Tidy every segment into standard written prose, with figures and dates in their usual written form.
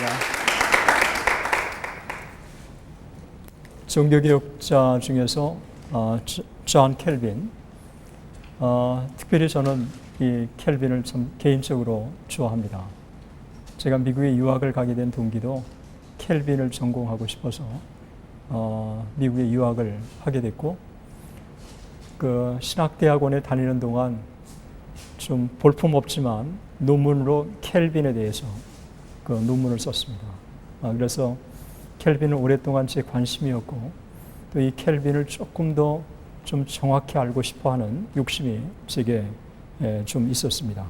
반갑습니다. 종교개혁자 중에서 존 켈빈, 특별히 저는 이 켈빈을 참 개인적으로 좋아합니다. 제가 미국에 유학을 가게 된 동기도 켈빈을 전공하고 싶어서 미국에 유학을 하게 됐고, 그 신학대학원에 다니는 동안 좀 볼품없지만 논문으로 켈빈에 대해서 그 논문을 썼습니다. 그래서 켈빈은 오랫동안 제 관심이었고, 또 이 켈빈을 조금 더 좀 정확히 알고 싶어하는 욕심이 제게 좀 있었습니다.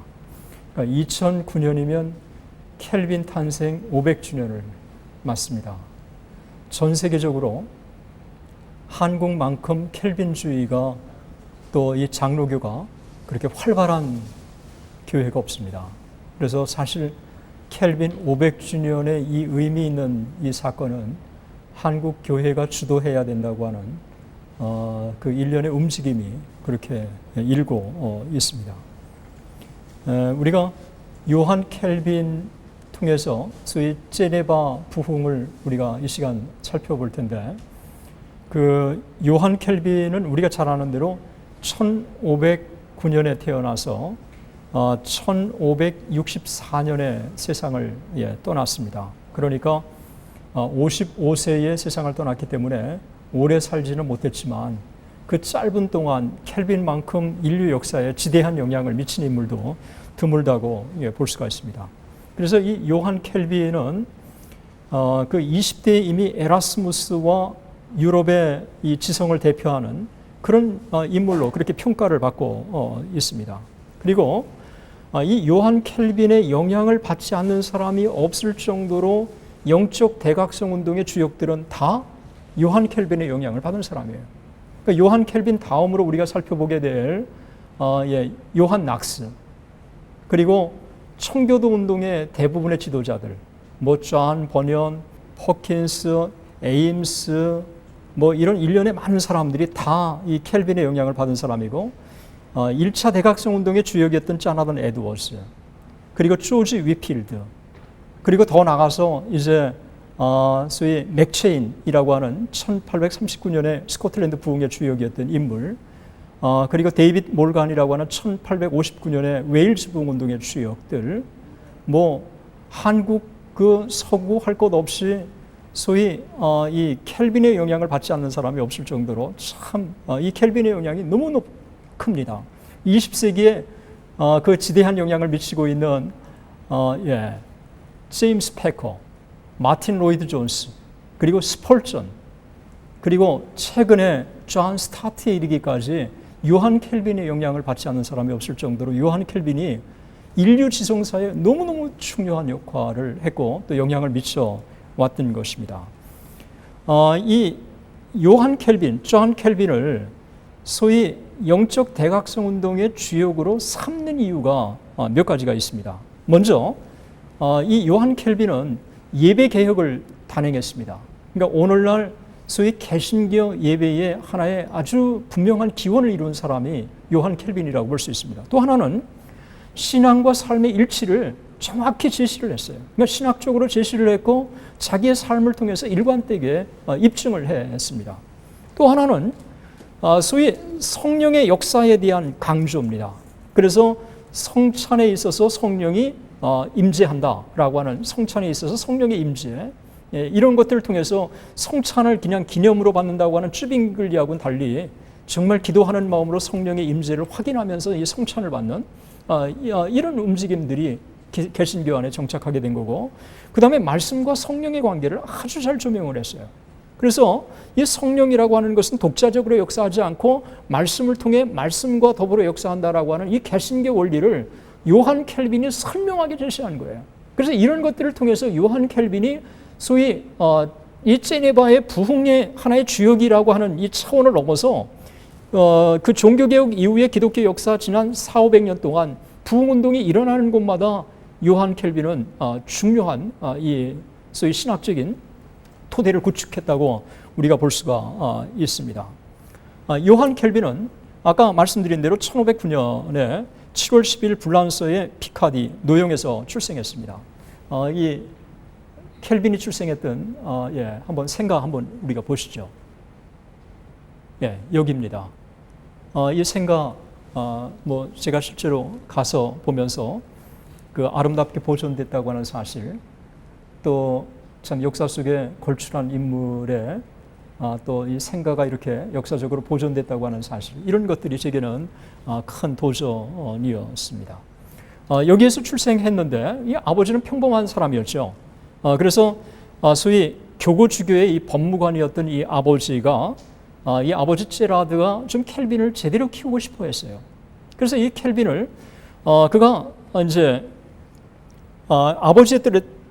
그러니까 2009년이면 켈빈 탄생 500주년을 맞습니다. 전 세계적으로 한국만큼 켈빈주의가 또 이 장로교가 그렇게 활발한 교회가 없습니다. 그래서 사실 켈빈 500주년의 이 의미 있는 이 사건은 한국 교회가 주도해야 된다고 하는 그 일련의 움직임이 그렇게 일고 있습니다. 우리가 요한 켈빈 통해서 소위 제네바 부흥을 우리가 이 시간 살펴볼 텐데, 그 요한 켈빈은 우리가 잘 아는 대로 1509년에 태어나서 1564년에 세상을 떠났습니다. 그러니까 55세에 세상을 떠났기 때문에 오래 살지는 못했지만 그 짧은 동안 켈빈만큼 인류 역사에 지대한 영향을 미친 인물도 드물다고 볼 수가 있습니다. 그래서 이 요한 켈빈은 그 20대에 이미 에라스무스와 유럽의 이 지성을 대표하는 그런 인물로 그렇게 평가를 받고 있습니다. 그리고 이 요한 켈빈의 영향을 받지 않는 사람이 없을 정도로 영적 대각성 운동의 주역들은 다 요한 켈빈의 영향을 받은 사람이에요. 그러니까 요한 켈빈 다음으로 우리가 살펴보게 될 요한 낙스, 그리고 청교도 운동의 대부분의 지도자들, 존 버년, 퍼킨스, 에임스, 이런 일련의 많은 사람들이 다 이 켈빈의 영향을 받은 사람이고, 1차 대각성 운동의 주역이었던 조나단 에드워즈, 그리고 조지 위필드, 그리고 더 나가서 이제 소위 맥체인이라고 하는 1839년에 스코틀랜드 부흥의 주역이었던 인물, 그리고 데이빗 몰간이라고 하는 1859년에 웨일즈 부흥 운동의 주역들, 한국 그 서구 할 것 없이 소위 이 켈빈의 영향을 받지 않는 사람이 없을 정도로 참 이 켈빈의 영향이 너무 큽니다. 20세기에 그 지대한 영향을 미치고 있는 제임스 패커, 마틴 로이드 존스, 그리고 스펄전, 그리고 최근에 존 스타트에 이르기까지 요한 켈빈의 영향을 받지 않는 사람이 없을 정도로 요한 켈빈이 인류 지성사에 너무너무 중요한 역할을 했고 또 영향을 미쳐 왔던 것입니다. 이 요한 켈빈, 존 켈빈을 소위 영적 대각성 운동의 주역으로 삼는 이유가 몇 가지가 있습니다. 먼저 이 요한 켈빈은 예배 개혁을 단행했습니다. 그러니까 오늘날 소위 개신교 예배의 하나의 아주 분명한 기원을 이룬 사람이 요한 켈빈이라고 볼 수 있습니다. 또 하나는 신앙과 삶의 일치를 정확히 제시를 했어요. 그러니까 신학적으로 제시를 했고 자기의 삶을 통해서 일관되게 입증을 했습니다. 또 하나는 소위 성령의 역사에 대한 강조입니다. 그래서 성찬에 있어서 성령이 임재한다라고 하는, 성찬에 있어서 성령의 임재, 이런 것들을 통해서 성찬을 그냥 기념으로 받는다고 하는 쭈빙글리하고는 달리 정말 기도하는 마음으로 성령의 임재를 확인하면서 이 성찬을 받는 이런 움직임들이 개신교 안에 정착하게 된 거고, 그 다음에 말씀과 성령의 관계를 아주 잘 조명을 했어요. 그래서 이 성령이라고 하는 것은 독자적으로 역사하지 않고 말씀을 통해 말씀과 더불어 역사한다라고 하는 이 개신교 원리를 요한 켈빈이 설명하게 제시한 거예요. 그래서 이런 것들을 통해서 요한 켈빈이 소위 이 제네바의 부흥의 하나의 주역이라고 하는 이 차원을 넘어서 그 종교개혁 이후의 기독교 역사 지난 400~500년 동안 부흥운동이 일어나는 곳마다 요한 켈빈은 중요한 이 소위 신학적인 토대를 구축했다고 우리가 볼 수가 있습니다. 요한 켈빈은 아까 말씀드린 대로 1509년에 7월 10일 불란서의 피카디 노용에서 출생했습니다. 이 켈빈이 출생했던 한번 생각 한번 우리가 보시죠. 여기입니다. 이 생각 뭐 제가 실제로 가서 보면서 그 아름답게 보존됐다고 하는 사실, 또 참 역사 속에 걸출한 인물의 또 이 생가가 이렇게 역사적으로 보존됐다고 하는 사실, 이런 것들이 제게는 큰 도전이었습니다. 여기에서 출생했는데 이 아버지는 평범한 사람이었죠. 그래서 소위 교구주교의 이 법무관이었던 이 아버지가 이 아버지 제라드가 좀 켈빈을 제대로 키우고 싶어 했어요. 그래서 이 켈빈을 그가 이제 아버지의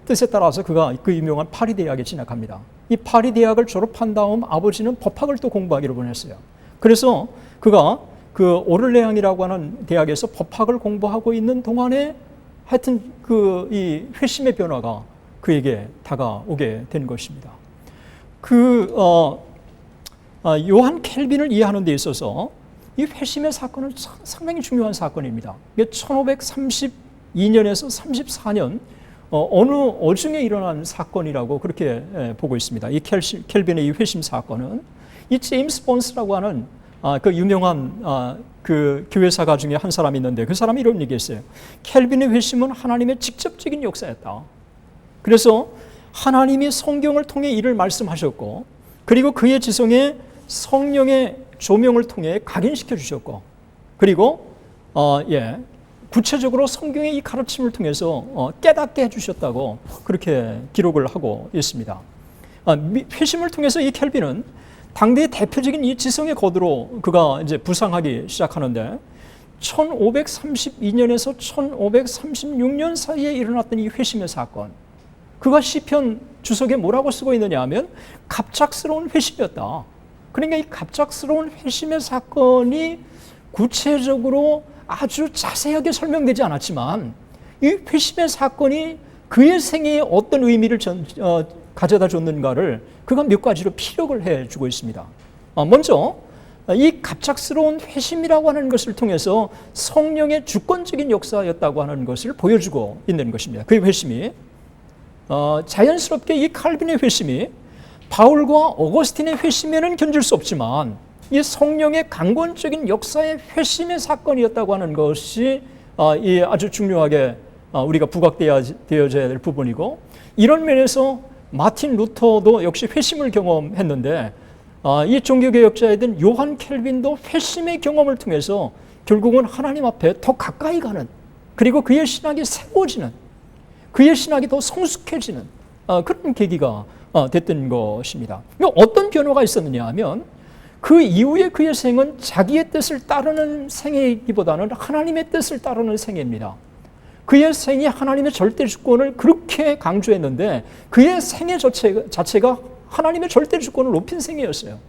뜻에 따라서 그가 그 유명한 파리 대학에 진학합니다. 이 파리 대학을 졸업한 다음 아버지는 법학을 또 공부하기로 보냈어요. 그래서 그가 그 오를레앙이라고 하는 대학에서 법학을 공부하고 있는 동안에 하여튼 그 이 회심의 변화가 그에게 다가오게 된 것입니다. 요한 켈빈을 이해하는 데 있어서 이 회심의 사건은 상당히 중요한 사건입니다. 1532년에서 34년 어느 어중에 일어난 사건이라고 그렇게 보고 있습니다. 이 켈빈의 이 회심 사건은 이 제임스 본스라고 하는 그 유명한 그 교회사가 중에 한 사람이 있는데 그 사람이 이런 얘기했어요. 켈빈의 회심은 하나님의 직접적인 역사였다. 그래서 하나님이 성경을 통해 이를 말씀하셨고, 그리고 그의 지성에 성령의 조명을 통해 각인시켜 주셨고, 그리고 구체적으로 성경의 이 가르침을 통해서 깨닫게 해주셨다고 그렇게 기록을 하고 있습니다. 회심을 통해서 이 켈빈은 당대의 대표적인 이 지성의 거두로 그가 이제 부상하기 시작하는데 1532년에서 1536년 사이에 일어났던 이 회심의 사건, 그가 시편 주석에 뭐라고 쓰고 있느냐 하면 갑작스러운 회심이었다. 그러니까 이 갑작스러운 회심의 사건이 구체적으로 아주 자세하게 설명되지 않았지만 이 회심의 사건이 그의 생애에 어떤 의미를 가져다 줬는가를 그가 몇 가지로 피력을 해주고 있습니다. 먼저 이 갑작스러운 회심이라고 하는 것을 통해서 성령의 주권적인 역사였다고 하는 것을 보여주고 있는 것입니다. 그 회심이 자연스럽게 이 칼빈의 회심이 바울과 어거스틴의 회심에는 견줄 수 없지만 이 성령의 강권적인 역사의 회심의 사건이었다고 하는 것이 아주 중요하게 우리가 부각되어져야 될 부분이고, 이런 면에서 마틴 루터도 역시 회심을 경험했는데 이 종교개혁자이던 요한 켈빈도 회심의 경험을 통해서 결국은 하나님 앞에 더 가까이 가는, 그리고 그의 신학이 새로워지는, 그의 신학이 더 성숙해지는 그런 계기가 됐던 것입니다. 어떤 변화가 있었느냐 하면 그 이후에 그의 생은 자기의 뜻을 따르는 생애이기보다는 하나님의 뜻을 따르는 생애입니다. 그의 생이 하나님의 절대 주권을 그렇게 강조했는데 그의 생애 자체가 하나님의 절대 주권을 높인 생애였어요.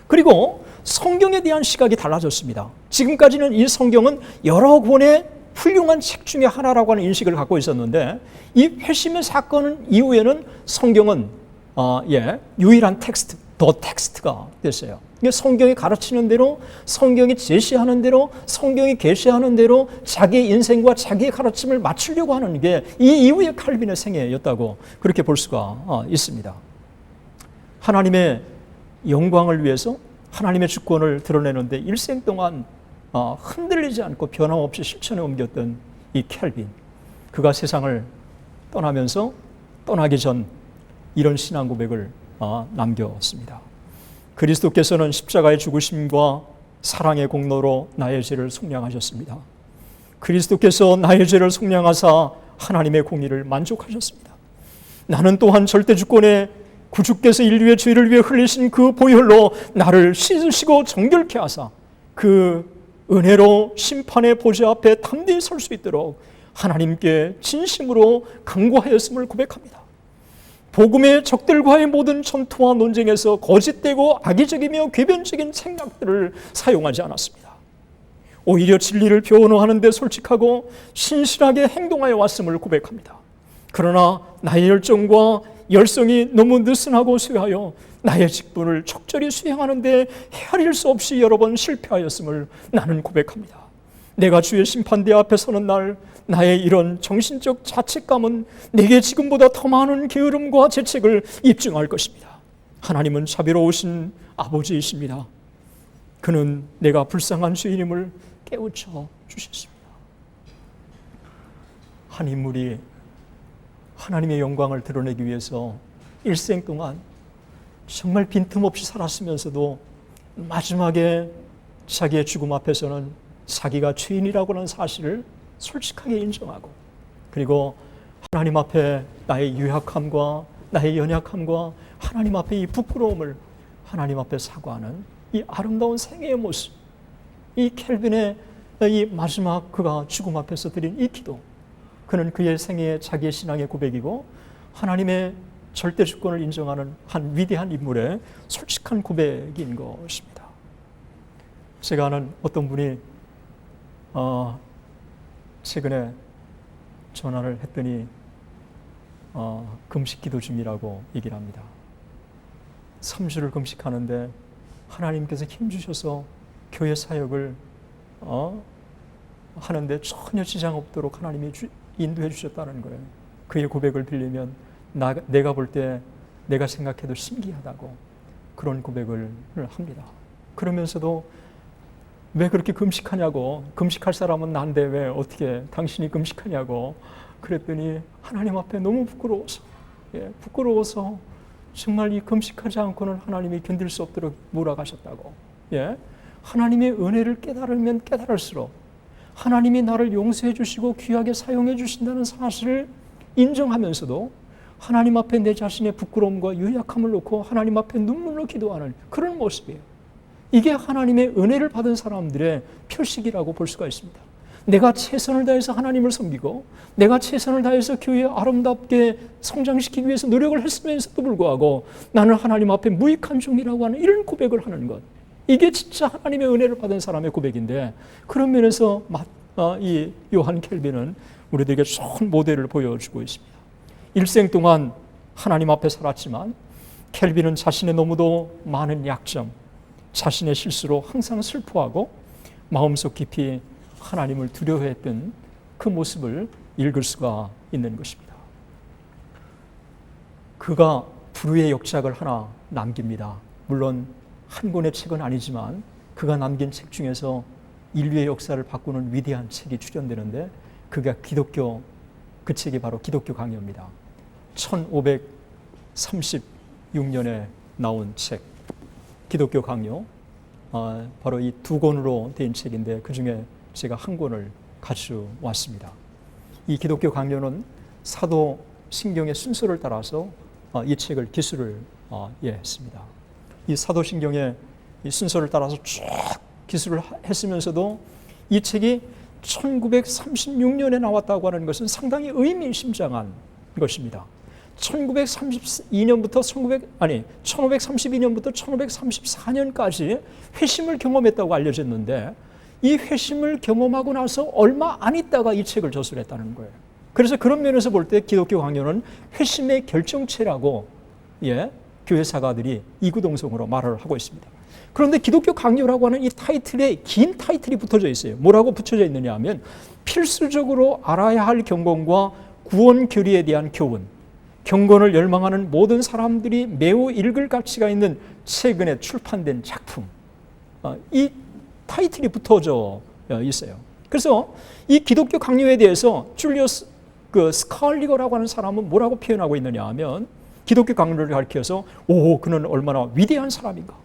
그리고 성경에 대한 시각이 달라졌습니다. 지금까지는 이 성경은 여러 권의 훌륭한 책 중에 하나라고 하는 인식을 갖고 있었는데 이 회심의 사건 이후에는 성경은 유일한 텍스트, 더 텍스트가 됐어요. 성경이 가르치는 대로, 성경이 제시하는 대로, 성경이 계시하는 대로 자기의 인생과 자기의 가르침을 맞추려고 하는 게 이 이후의 칼빈의 생애였다고 그렇게 볼 수가 있습니다. 하나님의 영광을 위해서 하나님의 주권을 드러내는데 일생 동안 흔들리지 않고 변함없이 실천에 옮겼던 이 켈빈, 그가 세상을 떠나면서 떠나기 전 이런 신앙 고백을 남겼습니다. 그리스도께서는 십자가의 죽으심과 사랑의 공로로 나의 죄를 속량하셨습니다. 그리스도께서 나의 죄를 속량하사 하나님의 공의를 만족하셨습니다. 나는 또한 절대 주권의 구주께서 인류의 죄를 위해 흘리신 그 보혈로 나를 씻으시고 정결케 하사 그 은혜로 심판의 보좌 앞에 담대히 설 수 있도록 하나님께 진심으로 간구하였음을 고백합니다. 복음의 적들과의 모든 전투와 논쟁에서 거짓되고 악의적이며 궤변적인 생각들을 사용하지 않았습니다. 오히려 진리를 변호하는 데 솔직하고 신실하게 행동하여 왔음을 고백합니다. 그러나 나의 열정과 열성이 너무 느슨하고 쇠하여 나의 직분을 적절히 수행하는 데 헤아릴 수 없이 여러 번 실패하였음을 나는 고백합니다. 내가 주의 심판대 앞에 서는 날 나의 이런 정신적 자책감은 내게 지금보다 더 많은 게으름과 죄책을 입증할 것입니다. 하나님은 자비로우신 아버지이십니다. 그는 내가 불쌍한 죄인임을 깨우쳐 주셨습니다. 한 인물이 하나님의 영광을 드러내기 위해서 일생 동안 정말 빈틈없이 살았으면서도 마지막에 자기의 죽음 앞에서는 자기가 죄인이라고 하는 사실을 솔직하게 인정하고, 그리고 하나님 앞에 나의 유약함과 나의 연약함과 하나님 앞에 이 부끄러움을 하나님 앞에 사과하는 이 아름다운 생애의 모습, 이 켈빈의 이 마지막 그가 죽음 앞에서 드린 이 기도, 그는 그의 생애의 자기의 신앙의 고백이고 하나님의 절대 주권을 인정하는 한 위대한 인물의 솔직한 고백인 것입니다. 제가 아는 어떤 분이 최근에 전화를 했더니 금식 기도 중이라고 얘기를 합니다. 3주를 금식하는데 하나님께서 힘주셔서 교회 사역을 하는데 전혀 지장 없도록 하나님이 인도해 주셨다는 거예요. 그의 고백을 빌리면 내가 볼 때 내가 생각해도 신기하다고 그런 고백을 합니다. 그러면서도 왜 그렇게 금식하냐고, 금식할 사람은 난데 왜 어떻게 당신이 금식하냐고 그랬더니 하나님 앞에 너무 부끄러워서 정말 이 금식하지 않고는 하나님이 견딜 수 없도록 몰아가셨다고. 하나님의 은혜를 깨달으면 깨달을수록 하나님이 나를 용서해 주시고 귀하게 사용해 주신다는 사실을 인정하면서도 하나님 앞에 내 자신의 부끄러움과 유약함을 놓고 하나님 앞에 눈물로 기도하는 그런 모습이에요. 이게 하나님의 은혜를 받은 사람들의 표식이라고 볼 수가 있습니다. 내가 최선을 다해서 하나님을 섬기고 내가 최선을 다해서 교회에 아름답게 성장시키기 위해서 노력을 했으면서도 불구하고 나는 하나님 앞에 무익한 종이라고 하는 이런 고백을 하는 것, 이게 진짜 하나님의 은혜를 받은 사람의 고백인데, 그런 면에서 이 요한 켈빈은 우리들에게 좋은 모델을 보여주고 있습니다. 일생 동안 하나님 앞에 살았지만 켈빈은 자신의 너무도 많은 약점, 자신의 실수로 항상 슬퍼하고 마음속 깊이 하나님을 두려워했던 그 모습을 읽을 수가 있는 것입니다. 그가 불후의 역작을 하나 남깁니다. 물론 한 권의 책은 아니지만 그가 남긴 책 중에서 인류의 역사를 바꾸는 위대한 책이 출연되는데 그 책이 바로 기독교 강요입니다. 1536년에 나온 책 기독교 강요, 바로 이 2권으로 된 책인데 그 중에 제가 한 권을 가져왔습니다. 이 기독교 강요는 사도 신경의 순서를 따라서 이 책을 기술을 했습니다. 이 사도 신경의 이 순서를 따라서 쭉 기술을 했으면서도 이 책이 1936년에 나왔다고 하는 것은 상당히 의미심장한 것입니다. 1532년부터 1534년까지 회심을 경험했다고 알려졌는데 이 회심을 경험하고 나서 얼마 안 있다가 이 책을 저술했다는 거예요. 그래서 그런 면에서 볼 때 기독교 강요는 회심의 결정체라고 교회 사가들이 이구동성으로 말을 하고 있습니다. 그런데 기독교 강요라고 하는 이 타이틀에 긴 타이틀이 붙어져 있어요. 뭐라고 붙여져 있느냐 하면 필수적으로 알아야 할 경건과 구원 교리에 대한 교훈, 경건을 열망하는 모든 사람들이 매우 읽을 가치가 있는 최근에 출판된 작품, 이 타이틀이 붙어져 있어요. 그래서 이 기독교 강요에 대해서 줄리어스 스칼리거라고 하는 사람은 뭐라고 표현하고 있느냐 하면 기독교 강요를 가리켜서 그는 얼마나 위대한 사람인가,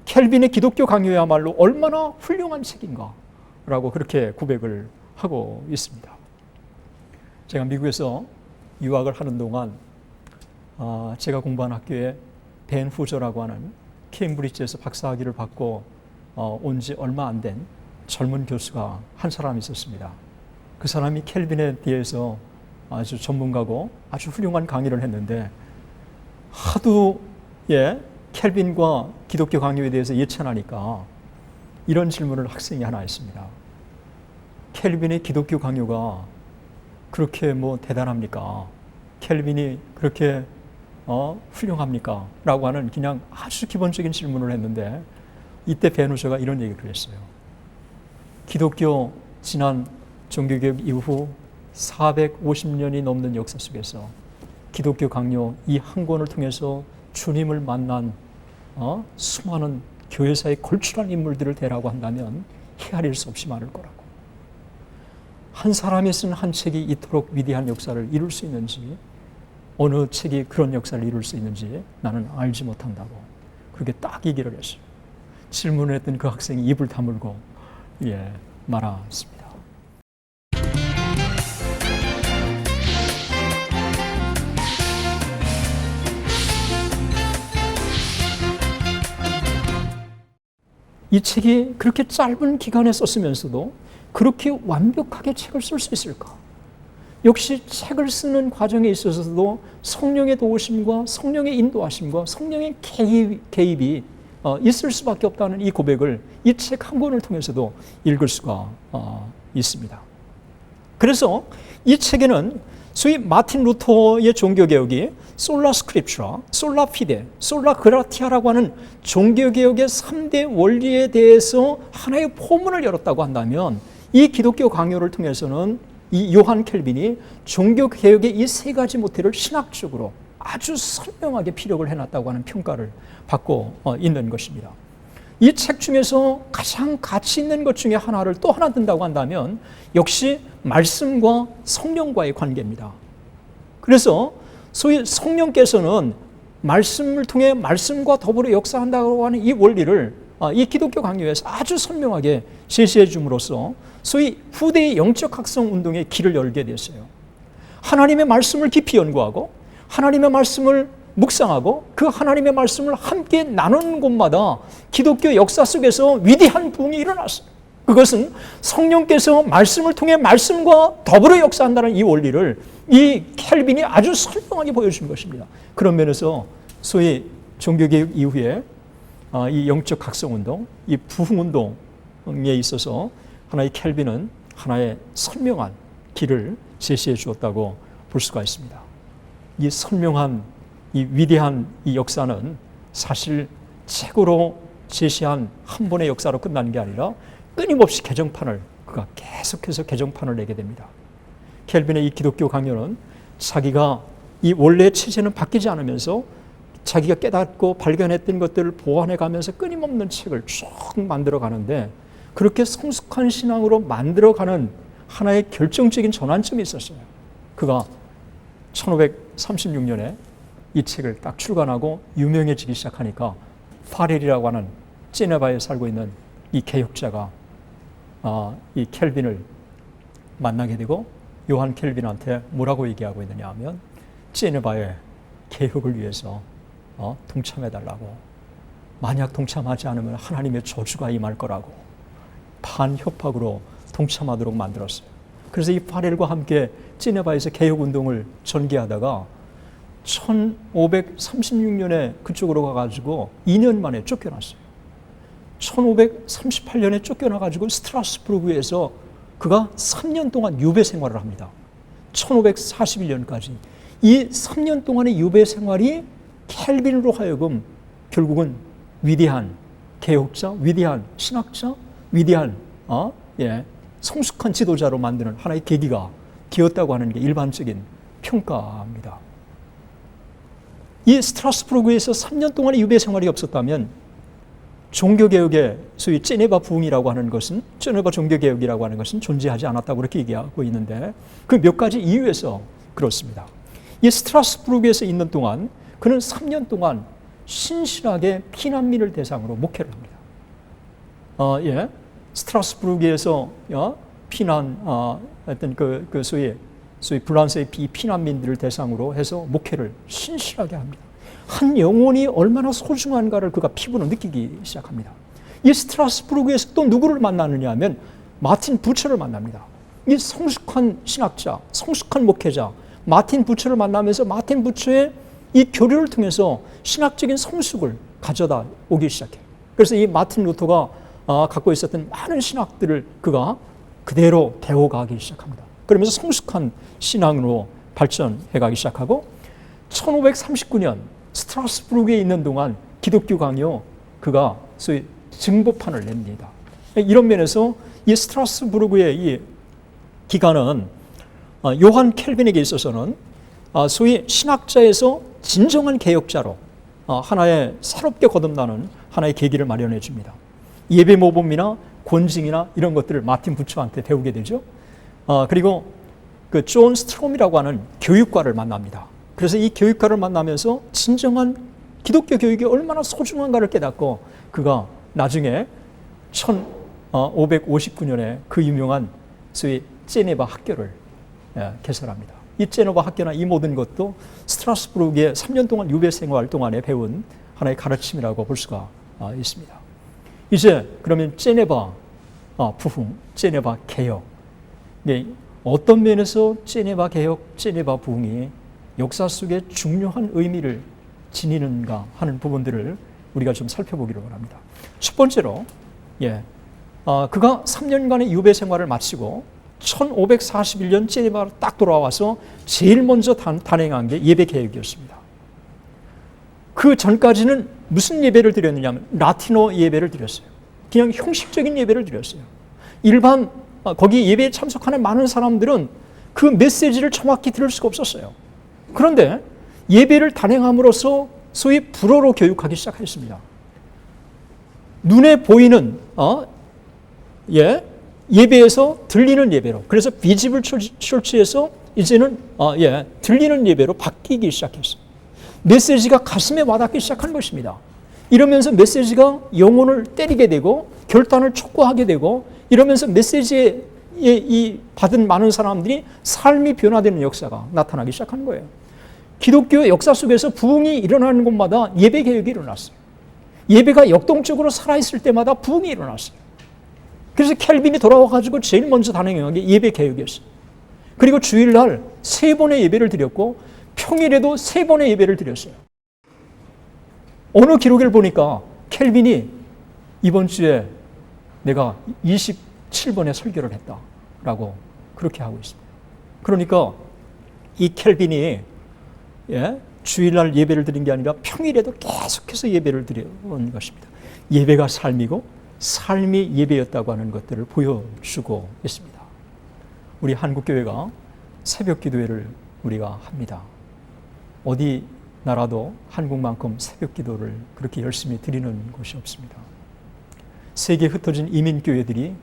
켈빈의 기독교 강요야말로 얼마나 훌륭한 책인가 라고 그렇게 고백을 하고 있습니다. 제가 미국에서 유학을 하는 동안 제가 공부한 학교에 벤 후저라고 하는 케임브리지에서 박사학위를 받고 온 지 얼마 안 된 젊은 교수가 한 사람 있었습니다. 그 사람이 켈빈에 대해서 아주 전문가고 아주 훌륭한 강의를 했는데 하도 켈빈과 기독교 강요에 대해서 예찬하니까 이런 질문을 학생이 하나 했습니다. 켈빈의 기독교 강요가 그렇게 대단합니까? 켈빈이 그렇게 훌륭합니까? 라고 하는 그냥 아주 기본적인 질문을 했는데 이때 벤 후저가 이런 얘기를 했어요. 기독교 지난 종교개혁 이후 450년이 넘는 역사 속에서 기독교 강요 이 한 권을 통해서 주님을 만난 수많은 교회사의 걸출한 인물들을 대라고 한다면 헤아릴 수 없이 많을 거라고. 한 사람이 쓴 한 책이 이토록 위대한 역사를 이룰 수 있는지, 어느 책이 그런 역사를 이룰 수 있는지 나는 알지 못한다고 그렇게 딱 얘기를 했어요. 질문을 했던 그 학생이 입을 다물고 말았습니다. 이 책이 그렇게 짧은 기간에 썼으면서도 그렇게 완벽하게 책을 쓸 수 있을까? 역시 책을 쓰는 과정에 있어서도 성령의 도우심과 성령의 인도하심과 성령의 개입이 있을 수밖에 없다는 이 고백을 이 책 한 권을 통해서도 읽을 수가 있습니다. 그래서 이 책에는 소위 마틴 루터의 종교개혁이 솔라 스크립추라, 솔라 피데, 솔라 그라티아라고 하는 종교개혁의 3대 원리에 대해서 하나의 포문을 열었다고 한다면, 이 기독교 강요를 통해서는 이 요한 켈빈이 종교개혁의 이 세 가지 모태를 신학적으로 아주 선명하게 피력을 해놨다고 하는 평가를 받고 있는 것입니다. 이 책 중에서 가장 가치 있는 것 중에 하나를 또 하나 든다고 한다면 역시 말씀과 성령과의 관계입니다. 그래서 소위 성령께서는 말씀을 통해 말씀과 더불어 역사한다고 하는 이 원리를 이 기독교 강요에서 아주 선명하게 제시해 줌으로써 소위 후대의 영적 학성 운동의 길을 열게 됐어요. 하나님의 말씀을 깊이 연구하고 하나님의 말씀을 묵상하고 그 하나님의 말씀을 함께 나누는 곳마다 기독교 역사 속에서 위대한 부흥이 일어났어요. 그것은 성령께서 말씀을 통해 말씀과 더불어 역사한다는 이 원리를 이 켈빈이 아주 설명하게 보여준 것입니다. 그런 면에서 소위 종교개혁 이후에 이 영적 각성운동, 이 부흥운동에 있어서 하나의 켈빈은 하나의 선명한 길을 제시해 주었다고 볼 수가 있습니다. 이 선명한 이 위대한 이 역사는 사실 책으로 제시한 한 번의 역사로 끝나는 게 아니라 끊임없이 개정판을 그가 계속해서 개정판을 내게 됩니다. 켈빈의 이 기독교 강요는 자기가 이 원래의 체제는 바뀌지 않으면서 자기가 깨닫고 발견했던 것들을 보완해 가면서 끊임없는 책을 쭉 만들어 가는데, 그렇게 성숙한 신앙으로 만들어 가는 하나의 결정적인 전환점이 있었어요. 그가 1536년에 이 책을 딱 출간하고 유명해지기 시작하니까 파렐이라고 하는 제네바에 살고 있는 이 개혁자가 이 켈빈을 만나게 되고 요한 켈빈한테 뭐라고 얘기하고 있느냐 하면 제네바의 개혁을 위해서 동참해달라고, 만약 동참하지 않으면 하나님의 저주가 임할 거라고 반협박으로 동참하도록 만들었어요. 그래서 이 파렐과 함께 제네바에서 개혁운동을 전개하다가 1536년에 그쪽으로 가가지고 2년 만에 쫓겨났어요. 1538년에 쫓겨나가지고 스트라스부르크에서 그가 3년 동안 유배 생활을 합니다. 1541년까지. 이 3년 동안의 유배 생활이 켈빈으로 하여금 결국은 위대한 개혁자, 위대한 신학자, 위대한 성숙한 지도자로 만드는 하나의 계기가 되었다고 하는 게 일반적인 평가입니다. 이 스트라스부르크에서 3년 동안의 유배 생활이 없었다면 종교개혁의 소위 제네바 부흥이라고 하는 것은, 제네바 종교개혁이라고 하는 것은 존재하지 않았다고 그렇게 얘기하고 있는데, 그 몇 가지 이유에서 그렇습니다. 이 스트라스부르크에서 있는 동안 그는 3년 동안 신실하게 피난민을 대상으로 목회를 합니다. 스트라스부르크에서 어떤 소위 프랑스의 피난민들을 대상으로 해서 목회를 신실하게 합니다. 한 영혼이 얼마나 소중한가를 그가 피부로 느끼기 시작합니다. 이 스트라스부르크에서 또 누구를 만나느냐 하면 마틴 부처를 만납니다. 이 성숙한 신학자, 성숙한 목회자 마틴 부처를 만나면서 마틴 부처의 이 교류를 통해서 신학적인 성숙을 가져다 오기 시작해요. 그래서 이 마틴 루터가 갖고 있었던 많은 신학들을 그가 그대로 배워가기 시작합니다. 그러면서 성숙한 신앙으로 발전해가기 시작하고 1539년 스트라스부르크에 있는 동안 기독교 강요 그가 소위 증보판을 냅니다. 이런 면에서 이 스트라스부르크의 이 기간은 요한 켈빈에게 있어서는 소위 신학자에서 진정한 개혁자로 하나의 새롭게 거듭나는 하나의 계기를 마련해 줍니다. 예배 모범이나 권징이나 이런 것들을 마틴 부처한테 배우게 되죠. 그리고 그 존 스트롬이라고 하는 교육가를 만납니다. 그래서 이 교육가를 만나면서 진정한 기독교 교육이 얼마나 소중한가를 깨닫고 그가 나중에 1559년에 그 유명한 소위 제네바 학교를 개설합니다. 이 제네바 학교나 이 모든 것도 스트라스부르크에 3년 동안 유배 생활 동안에 배운 하나의 가르침이라고 볼 수가 있습니다. 이제 그러면 제네바 부흥, 제네바 개혁, 어떤 면에서 제네바 개혁, 제네바 부흥이 역사 속에 중요한 의미를 지니는가 하는 부분들을 우리가 좀 살펴보기로 합니다. 첫 번째로, 그가 3년간의 유배 생활을 마치고 1541년 제네바로 딱 돌아와서 제일 먼저 단행한 게 예배 개혁이었습니다. 그 전까지는 무슨 예배를 드렸느냐면 라틴어 예배를 드렸어요. 그냥 형식적인 예배를 드렸어요. 일반 거기 예배에 참석하는 많은 사람들은 그 메시지를 정확히 들을 수가 없었어요. 그런데 예배를 단행함으로써 소위 불어로 교육하기 시작했습니다. 눈에 보이는 예배에서 들리는 예배로, 그래서 비지블 철치에서 이제는 들리는 예배로 바뀌기 시작했어요. 메시지가 가슴에 와닿기 시작한 것입니다. 이러면서 메시지가 영혼을 때리게 되고 결단을 촉구하게 되고, 이러면서 메시지에 이 받은 많은 사람들이 삶이 변화되는 역사가 나타나기 시작한 거예요. 기독교 역사 속에서 부흥이 일어나는 곳마다 예배 개혁이 일어났어요. 예배가 역동적으로 살아있을 때마다 부흥이 일어났어요. 그래서 켈빈이 돌아와가지고 제일 먼저 단행한 게 예배 개혁이었어요. 그리고 주일날 3번의 예배를 드렸고 평일에도 3번의 예배를 드렸어요. 어느 기록을 보니까 켈빈이 이번 주에 내가 27번의 설교를 했다라고 그렇게 하고 있습니다. 그러니까 이 켈빈이 주일날 예배를 드린 게 아니라 평일에도 계속해서 예배를 드려온 것입니다. 예배가 삶이고 삶이 예배였다고 하는 것들을 보여주고 있습니다. 우리 한국교회가 새벽 기도회를 우리가 합니다. 어디 나라도 한국만큼 새벽 기도를 그렇게 열심히 드리는 곳이 없습니다. 세계에 흩어진 이민교회들이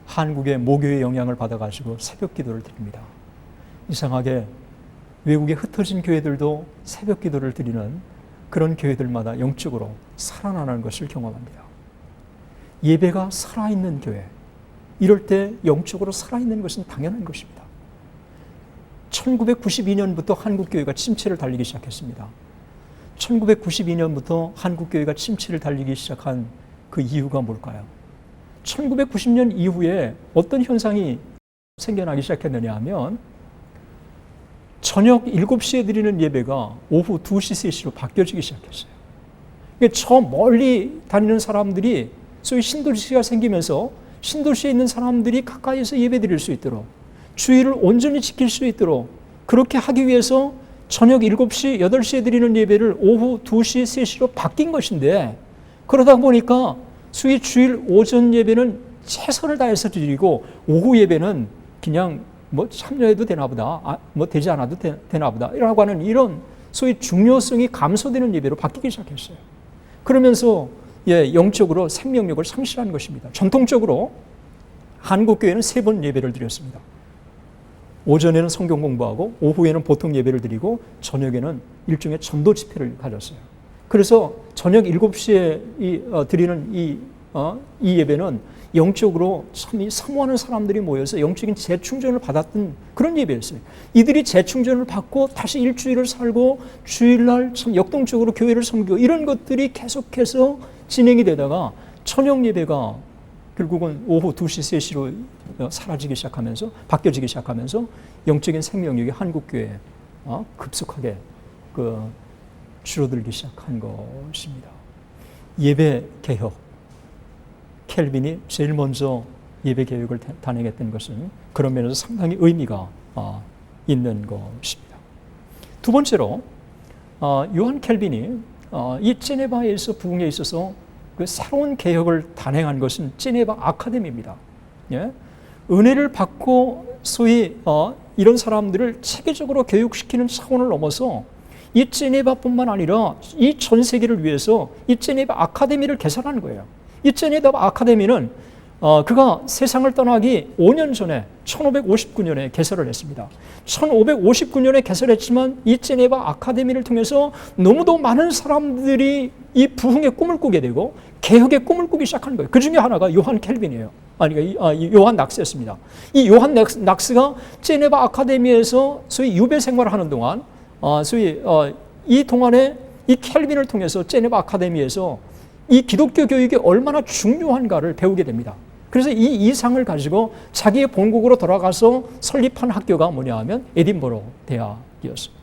한국의 모교의 영향을 받아가지고 새벽 기도를 드립니다. 이상하게 외국에 흩어진 교회들도 새벽 기도를 드리는 그런 교회들마다 영적으로 살아나는 것을 경험합니다. 예배가 살아있는 교회, 이럴 때 영적으로 살아있는 것은 당연한 것입니다. 1992년부터 한국교회가 침체를 달리기 시작했습니다. 1992년부터 한국교회가 침체를 달리기 시작한 그 이유가 뭘까요? 1990년 이후에 어떤 현상이 생겨나기 시작했느냐 하면 저녁 7시에 드리는 예배가 오후 2시, 3시로 바뀌어지기 시작했어요. 저 멀리 다니는 사람들이 소위 신도시가 생기면서 신도시에 있는 사람들이 가까이에서 예배 드릴 수 있도록, 주의를 온전히 지킬 수 있도록 그렇게 하기 위해서 저녁 7시, 8시에 드리는 예배를 오후 2시, 3시로 바뀐 것인데, 그러다 보니까 소위 주일 오전 예배는 최선을 다해서 드리고 오후 예배는 그냥 참여해도 되나 보다, 되지 않아도 되나 보다 라고 하는 이런 소위 중요성이 감소되는 예배로 바뀌기 시작했어요. 그러면서 영적으로 생명력을 상실한 것입니다. 전통적으로 한국교회는 3번 예배를 드렸습니다. 오전에는 성경 공부하고 오후에는 보통 예배를 드리고 저녁에는 일종의 전도 집회를 가졌어요. 그래서 저녁 7시에 드리는 이 예배는 영적으로 참 사모하는 사람들이 모여서 영적인 재충전을 받았던 그런 예배였어요. 이들이 재충전을 받고 다시 일주일을 살고 주일날 참 역동적으로 교회를 섬기고 이런 것들이 계속해서 진행이 되다가 저녁 예배가 결국은 오후 2시, 3시로 사라지기 시작하면서, 바뀌어지기 시작하면서 영적인 생명력이 한국교회에 급속하게 줄어들기 시작한 것입니다. 예배 개혁. 켈빈이 제일 먼저 예배 개혁을 단행했던 것은 그런 면에서 상당히 의미가 있는 것입니다. 두 번째로 요한 켈빈이 이 제네바에서 부흥에 있어서 그 새로운 개혁을 단행한 것은 제네바 아카데미입니다. 은혜를 받고 소위 이런 사람들을 체계적으로 교육시키는 차원을 넘어서 이 제네바뿐만 아니라 이 전 세계를 위해서 이 제네바 아카데미를 개설하는 거예요. 이 제네바 아카데미는 그가 세상을 떠나기 5년 전에 1559년에 개설을 했습니다. 1559년에 개설했지만 이 제네바 아카데미를 통해서 너무도 많은 사람들이 이 부흥의 꿈을 꾸게 되고 개혁의 꿈을 꾸기 시작하는 거예요. 그 중에 하나가 요한 켈빈이에요. 요한 낙스였습니다. 이 요한 낙스가 제네바 아카데미에서 소위 유배 생활을 하는 동안 이 동안에 이 켈빈을 통해서 제네바 아카데미에서 이 기독교 교육이 얼마나 중요한가를 배우게 됩니다. 그래서 이 이상을 가지고 자기의 본국으로 돌아가서 설립한 학교가 뭐냐 하면 에딘버러 대학이었어요.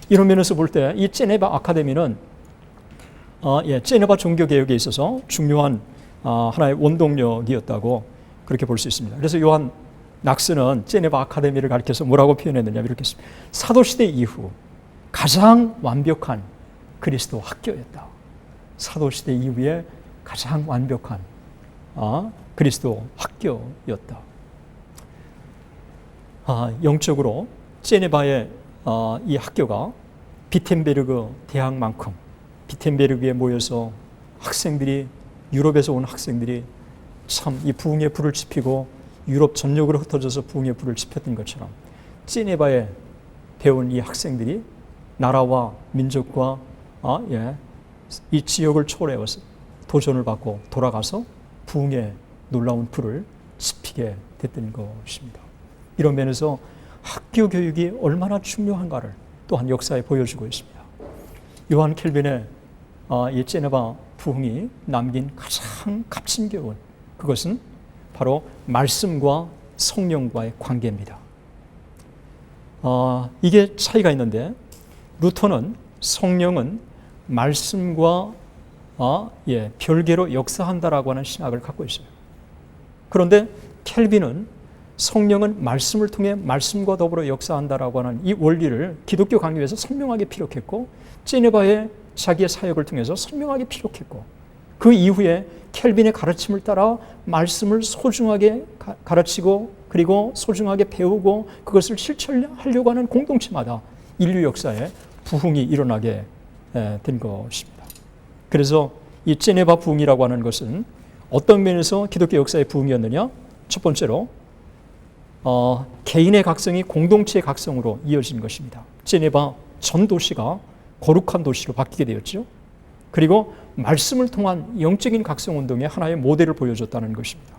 이런 면에서 볼 때 이 제네바 아카데미는 제네바 종교개혁에 있어서 중요한 하나의 원동력이었다고 그렇게 볼 수 있습니다. 그래서 요한 낙스는 제네바 아카데미를 가리켜서 뭐라고 표현했느냐 이렇게 했습니다. 사도시대 이후 가장 완벽한 그리스도 학교였다. 사도시대 이후에 가장 완벽한 그리스도 학교였다. 영적으로 제네바의 이 학교가 비텐베르그 대학만큼 비텐베르그에 모여서 학생들이 유럽에서 온 학생들이 참 이 부흥의 불을 지피고 유럽 전역으로 흩어져서 부흥의 불을 지폈던 것처럼 제네바에 배운 이 학생들이 나라와 민족과 이 지역을 초월해서 도전을 받고 돌아가서 부흥의 놀라운 불을 지피게 됐던 것입니다. 이런 면에서 학교 교육이 얼마나 중요한가를 또한 역사에 보여주고 있습니다. 요한 켈빈의 이 제네바 부흥이 남긴 가장 값진 교훈, 그것은 바로 말씀과 성령과의 관계입니다. 이게 차이가 있는데 루터는 성령은 말씀과 별개로 역사한다라고 하는 신학을 갖고 있어요. 그런데 켈빈은 성령은 말씀을 통해 말씀과 더불어 역사한다라고 하는 이 원리를 기독교 강요에서 선명하게 피력했고 제네바의 자기의 사역을 통해서 선명하게 피력했고 그 이후에 켈빈의 가르침을 따라 말씀을 소중하게 가르치고 그리고 소중하게 배우고 그것을 실천하려고 하는 공동체마다 인류 역사에 부흥이 일어나게 된 것입니다. 그래서 이 제네바 부흥이라고 하는 것은 어떤 면에서 기독교 역사의 부흥이었느냐? 첫 번째로 개인의 각성이 공동체의 각성으로 이어진 것입니다. 제네바 전 도시가 거룩한 도시로 바뀌게 되었죠. 그리고 말씀을 통한 영적인 각성운동의 하나의 모델을 보여줬다는 것입니다.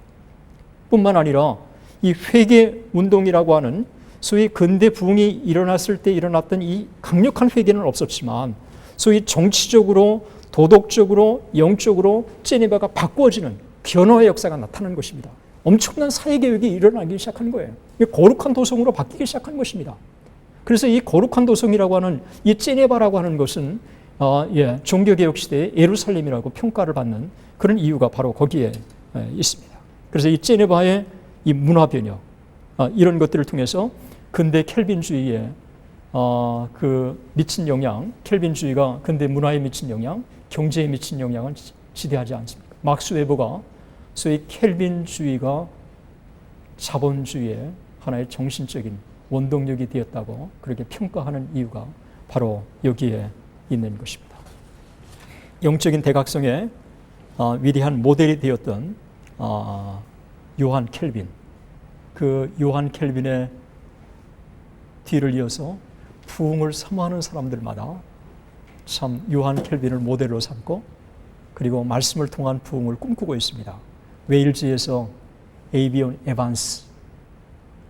뿐만 아니라 이 회개 운동이라고 하는 소위 근대 부흥이 일어났을 때 일어났던 이 강력한 회개는 없었지만 소위 정치적으로 도덕적으로 영적으로 제네바가 바꾸어지는 변화의 역사가 나타난 것입니다. 엄청난 사회개혁이 일어나기 시작한 거예요. 거룩한 도성으로 바뀌기 시작한 것입니다. 그래서 이 거룩한 도성이라고 하는 이 제네바라고 하는 것은 종교개혁 시대의 예루살렘이라고 평가를 받는 그런 이유가 바로 거기에 있습니다. 그래서 이 제네바의 이 문화 변혁 이런 것들을 통해서 근대 켈빈주의에 그 미친 영향, 켈빈주의가 근대 문화에 미친 영향, 경제에 미친 영향은 지대하지 않습니다. 막스 웨버가 소위 켈빈주의가 자본주의의 하나의 정신적인 원동력이 되었다고 그렇게 평가하는 이유가 바로 여기에 있는 것입니다. 영적인 대각성의 위대한 모델이 되었던 요한 켈빈, 그 요한 켈빈의 뒤를 이어서 부흥을 사모하는 사람들마다 참 요한 켈빈을 모델로 삼고 그리고 말씀을 통한 부흥을 꿈꾸고 있습니다. 웨일즈에서 에이비온 에반스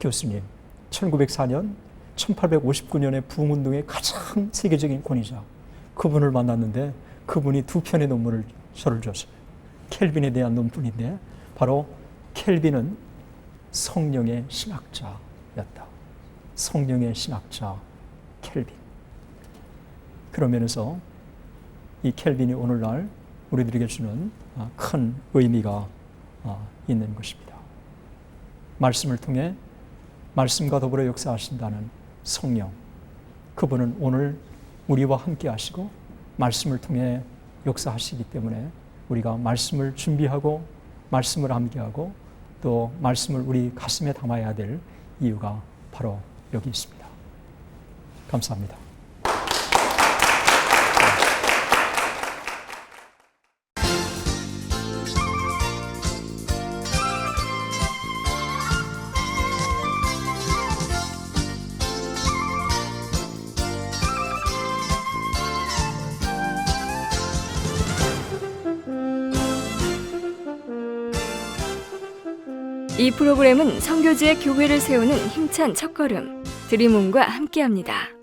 교수님, 1904년, 1859년의 부흥운동의 가장 세계적인 권위자, 그분을 만났는데 그분이 두 편의 논문을 저를 줬어요. 켈빈에 대한 논문인데 바로 켈빈은 성령의 신학자였다. 성령의 신학자 켈빈. 그런 면에서 이 켈빈이 오늘날 우리들에게 주는 큰 의미가 있는 것입니다. 말씀을 통해 말씀과 더불어 역사하신다는 성령, 그분은 오늘 우리와 함께 하시고 말씀을 통해 역사하시기 때문에 우리가 말씀을 준비하고 말씀을 암기하고 또 말씀을 우리 가슴에 담아야 될 이유가 바로 여기 있습니다. 감사합니다. 이 프로그램은 선교지의 교회를 세우는 힘찬 첫걸음 드림온과 함께합니다.